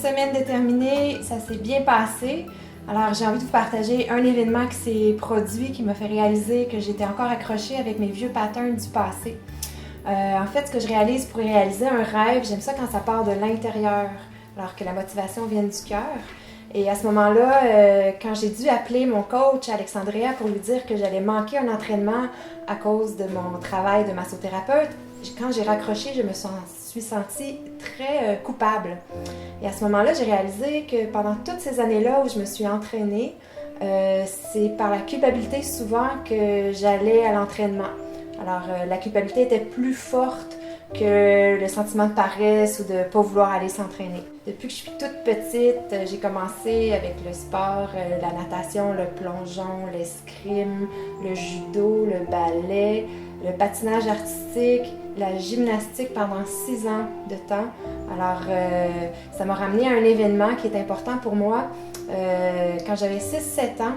semaine déterminée, ça s'est bien passé. Alors, j'ai envie de vous partager un événement qui s'est produit, qui m'a fait réaliser que j'étais encore accrochée avec mes vieux patterns du passé. En fait, ce que je réalise pour réaliser un rêve, j'aime ça quand ça part de l'intérieur, alors que la motivation vient du cœur. Et à ce moment-là, quand j'ai dû appeler mon coach Alexandria pour lui dire que j'allais manquer un entraînement à cause de mon travail de massothérapeute, quand j'ai raccroché, je me suis sentie très coupable. Et à ce moment-là, j'ai réalisé que pendant toutes ces années-là où je me suis entraînée, c'est par la culpabilité souvent que j'allais à l'entraînement. Alors, la culpabilité était plus forte que le sentiment de paresse ou de ne pas vouloir aller s'entraîner. Depuis que je suis toute petite, j'ai commencé avec le sport, la natation, le plongeon, l'escrime, le judo, le ballet, le patinage artistique, la gymnastique pendant 6 ans de temps. Alors, ça m'a ramené à un événement qui est important pour moi. Quand j'avais 6-7 ans,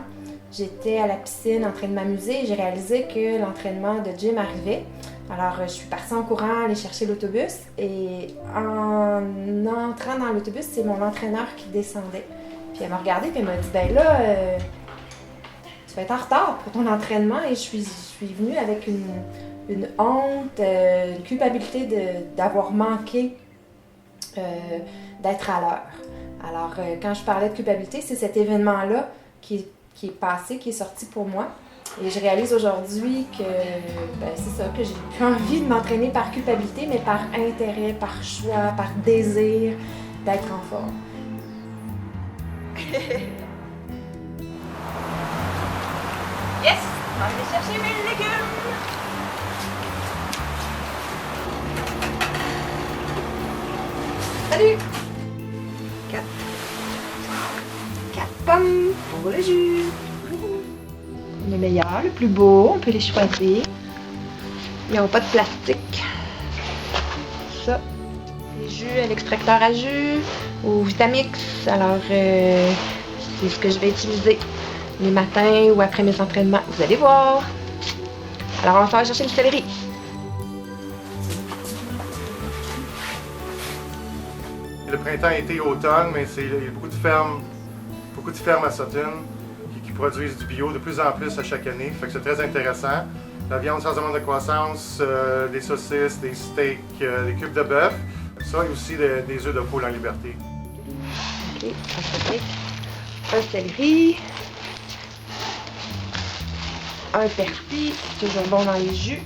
j'étais à la piscine en train de m'amuser et j'ai réalisé que l'entraînement de gym arrivait. Alors, je suis partie en courant aller chercher l'autobus et en entrant dans l'autobus, c'est mon entraîneur qui descendait. Puis elle m'a regardée et elle m'a dit « Ben là, tu vas être en retard pour ton entraînement. » Et je suis venue avec une honte, une culpabilité d'avoir manqué d'être à l'heure. Alors, quand je parlais de culpabilité, c'est cet événement-là qui est passé, qui est sorti pour moi. Et je réalise aujourd'hui que c'est ça, que j'ai plus envie de m'entraîner par culpabilité, mais par intérêt, par choix, par désir d'être en forme. Yes! On va aller chercher mes légumes! Salut! 4 pommes pour le jus. Le meilleur, le plus beau, on peut les choisir. Ils n'ont pas de plastique. Ça, les jus à l'extracteur à jus ou Vitamix. Alors, c'est ce que je vais utiliser les matins ou après mes entraînements. Vous allez voir. Alors, on va faire chercher le céleri. Le printemps, été, automne, mais il y a beaucoup de fermes à Sutton qui produisent du bio de plus en plus à chaque année. Fait que c'est très intéressant. La viande sans hormones de croissance, des saucisses, des steaks, des cubes de bœuf. Ça et aussi des œufs de poule en liberté. OK, fantastique. Un céleri. Un persil, toujours bon dans les jus.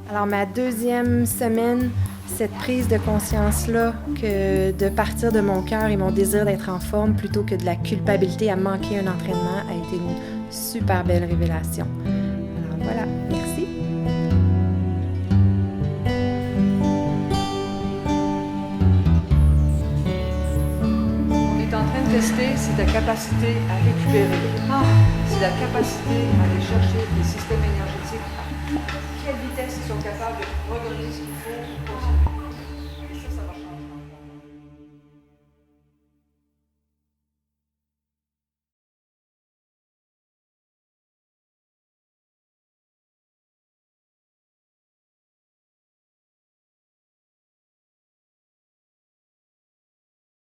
Alors, ma deuxième semaine, cette prise de conscience-là, que de partir de mon cœur et mon désir d'être en forme plutôt que de la culpabilité à manquer un entraînement, a été une super belle révélation. Alors voilà, merci. On est en train de tester, c'est ta capacité à récupérer. C'est la capacité à aller chercher des systèmes énergétiques. À quelle vitesse ils sont capables de redonner ce qu'il faut pour